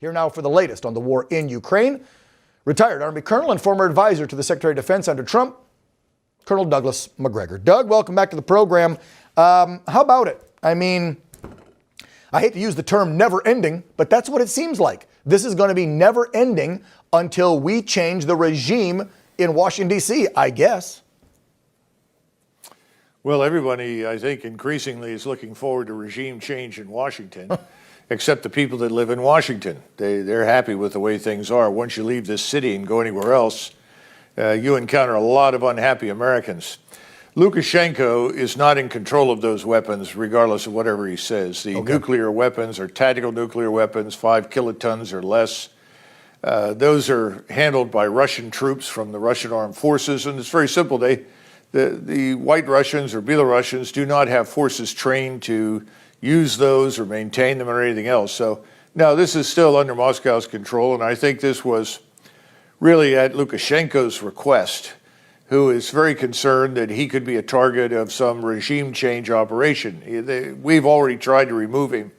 Here now for the latest on the war in Ukraine, retired Army Colonel and former advisor to the Secretary of Defense under Trump, Colonel Douglas Macgregor. Doug, welcome back to the program. How about it? I mean, I hate to use the term never ending, but that's what it seems like. This is going to be never ending until we change the regime in Washington, D.C., I guess. Well, everybody, I think, increasingly is looking forward to regime change in Washington, except the people that live in Washington. They're happy with the way things are. Once you leave this city and go anywhere else, you encounter a lot of unhappy Americans. Lukashenko is not in control of those weapons, regardless of whatever he says. The nuclear weapons are tactical nuclear weapons, 5 kilotons or less. Those are handled by Russian troops from the Russian armed forces, and it's very simple. The White Russians or Belarusians do not have forces trained to use those or maintain them or anything else. So, no, this is still under Moscow's control, and I think this was really at Lukashenko's request, who is very concerned that he could be a target of some regime change operation. We've already tried to remove him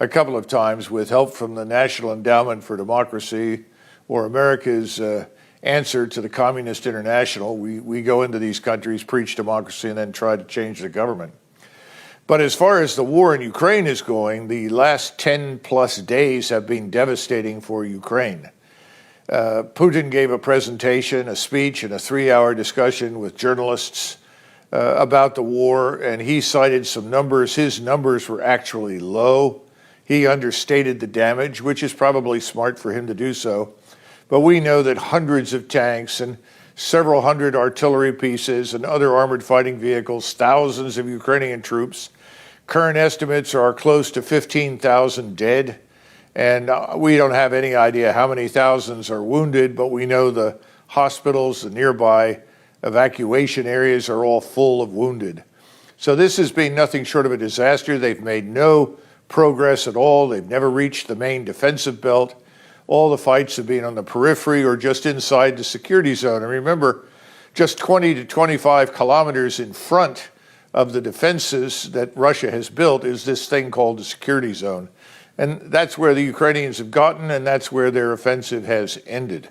a couple of times with help from the National Endowment for Democracy or America's answer to the Communist International. We go into these countries, preach democracy, and then try to change the government. But as far as the war in Ukraine is going, the last 10 plus days have been devastating for Ukraine. Putin gave a presentation, a speech, and a 3-hour discussion with journalists about the war, and he cited some numbers. His numbers were actually low. He understated the damage, which is probably smart for him to do so. But we know that hundreds of tanks and several hundred artillery pieces and other armored fighting vehicles, thousands of Ukrainian troops. Current estimates are close to 15,000 dead. And we don't have any idea how many thousands are wounded, but we know the hospitals, the nearby evacuation areas are all full of wounded. So this has been nothing short of a disaster. They've made no progress at all. They've never reached the main defensive belt. All the fights have been on the periphery or just inside the security zone. And remember, just 20 to 25 kilometers in front of the defenses that Russia has built is this thing called the security zone. And that's where the Ukrainians have gotten, and that's where their offensive has ended.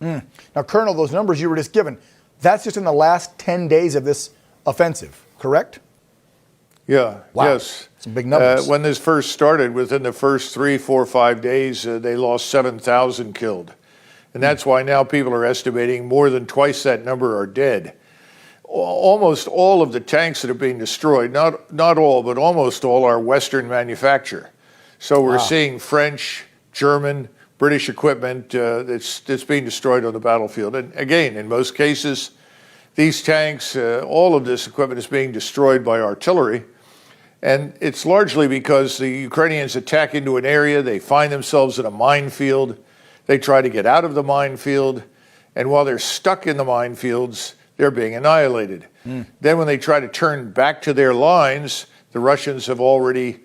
Now, Colonel, those numbers you were just given, that's just in the last 10 days of this offensive, correct? Yeah, wow. Yes. Some big numbers. When this first started, within the first 3, 4, 5 days, they lost 7,000 killed. And that's why now people are estimating more than twice that number are dead. Almost all of the tanks that are being destroyed, not all, but almost all, are Western manufacture. So we're seeing French, German, British equipment that's being destroyed on the battlefield. And again, in most cases, these tanks, all of this equipment is being destroyed by artillery. And it's largely because the Ukrainians attack into an area, they find themselves in a minefield, they try to get out of the minefield, and while they're stuck in the minefields, they're being annihilated. Then when they try to turn back to their lines, the Russians have already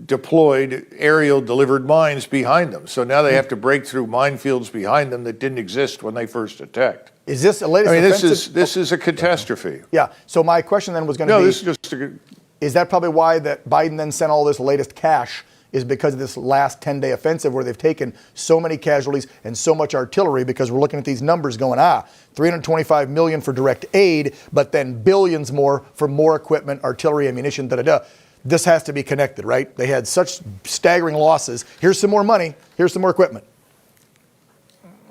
deployed aerial delivered mines behind them. So now they have to break through minefields behind them that didn't exist when they first attacked. Is this the latest offensive? This is a catastrophe. Yeah. So my question then was going to be, this is just is that probably why that Biden then sent all this latest cash, is because of this last 10-day offensive where they've taken so many casualties and so much artillery, because we're looking at these numbers going, $325 million for direct aid, but then billions more for more equipment, artillery, ammunition, da-da-da. This has to be connected, right? They had such staggering losses. Here's some more money. Here's some more equipment.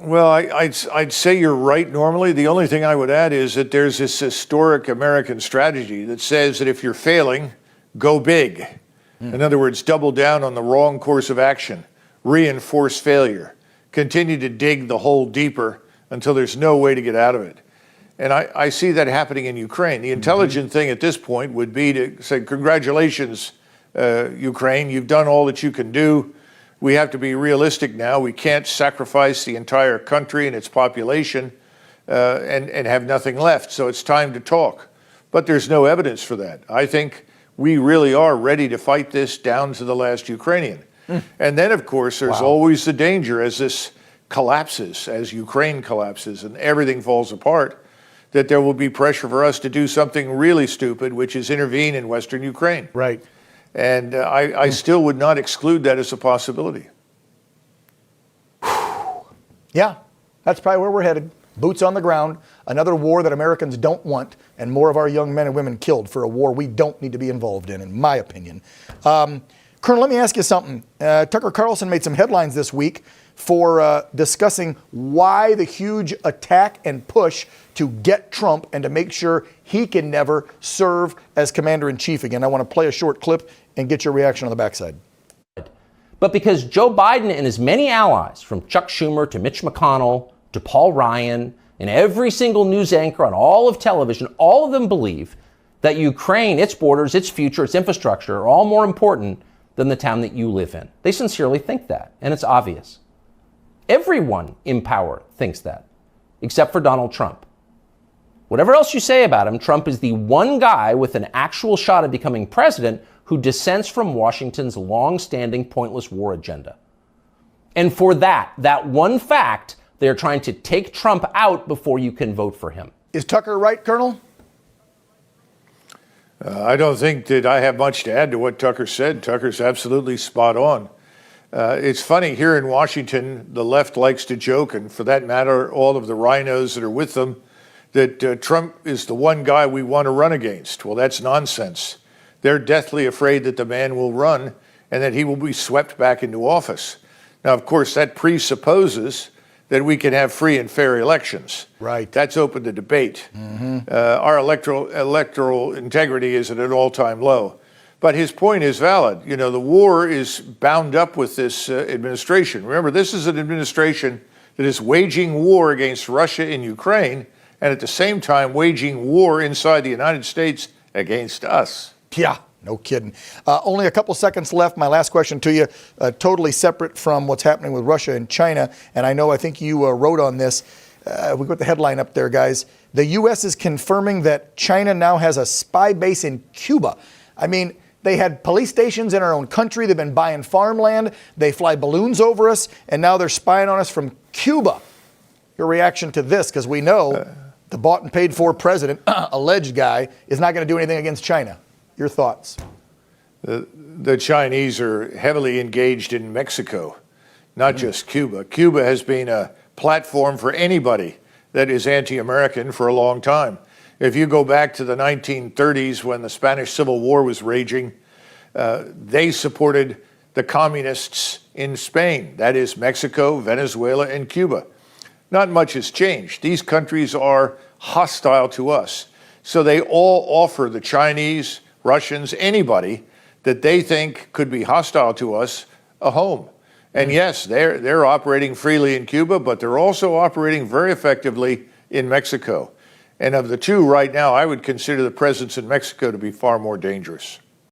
Well, I'd say you're right normally. The only thing I would add is that there's this historic American strategy that says that if you're failing, go big. In other words, double down on the wrong course of action, reinforce failure, continue to dig the hole deeper until there's no way to get out of it. And I see that happening in Ukraine. The intelligent thing at this point would be to say, congratulations, Ukraine, you've done all that you can do. We have to be realistic now. We can't sacrifice the entire country and its population and have nothing left. So it's time to talk. But there's no evidence for that. I think we really are ready to fight this down to the last Ukrainian. And then, of course, there's always the danger as this collapses, as Ukraine collapses and everything falls apart, that there will be pressure for us to do something really stupid, which is intervene in Western Ukraine. Right. And I still would not exclude that as a possibility. Yeah, that's probably where we're headed. Boots on the ground, another war that Americans don't want, and more of our young men and women killed for a war we don't need to be involved in my opinion. Colonel, let me ask you something. Tucker Carlson made some headlines this week for discussing why the huge attack and push to get Trump and to make sure he can never serve as commander-in-chief again. I want to play a short clip and get your reaction on the backside. But because Joe Biden and his many allies, from Chuck Schumer to Mitch McConnell to Paul Ryan and every single news anchor on all of television, all of them believe that Ukraine, its borders, its future, its infrastructure are all more important than the town that you live in. They sincerely think that, and it's obvious. Everyone in power thinks that, except for Donald Trump. Whatever else you say about him, Trump is the one guy with an actual shot at becoming president who dissents from Washington's long-standing pointless war agenda. And for that one fact, they're trying to take Trump out before you can vote for him. Is Tucker right, Colonel? I don't think that I have much to add to what Tucker said. Tucker's absolutely spot on. It's funny, here in Washington, the left likes to joke, and for that matter, all of the rhinos that are with them, that Trump is the one guy we want to run against. Well, that's nonsense. They're deathly afraid that the man will run and that he will be swept back into office. Now, of course, that presupposes that we can have free and fair elections. Right. That's open to debate. Our electoral integrity is at an all-time low. But his point is valid. You know, the war is bound up with this administration. Remember, this is an administration that is waging war against Russia in Ukraine and at the same time waging war inside the United States against us. Yeah, no kidding. Only a couple seconds left. My last question to you, totally separate from what's happening with Russia and China. And I think you wrote on this. We got the headline up there, guys. The U.S. is confirming that China now has a spy base in Cuba. I mean, they had police stations in our own country. They've been buying farmland. They fly balloons over us. And now they're spying on us from Cuba. Your reaction to this? Because we know the bought and paid for president, alleged guy, is not going to do anything against China. Your thoughts? The Chinese are heavily engaged in Mexico, not just Cuba. Cuba has been a platform for anybody that is anti-American for a long time. If you go back to the 1930s when the Spanish Civil War was raging, they supported the communists in Spain, that is Mexico, Venezuela, and Cuba. Not much has changed. These countries are hostile to us. So they all offer the Chinese, Russians, anybody that they think could be hostile to us a home. And yes, they're operating freely in Cuba, but they're also operating very effectively in Mexico. And of the two right now, I would consider the presence in Mexico to be far more dangerous.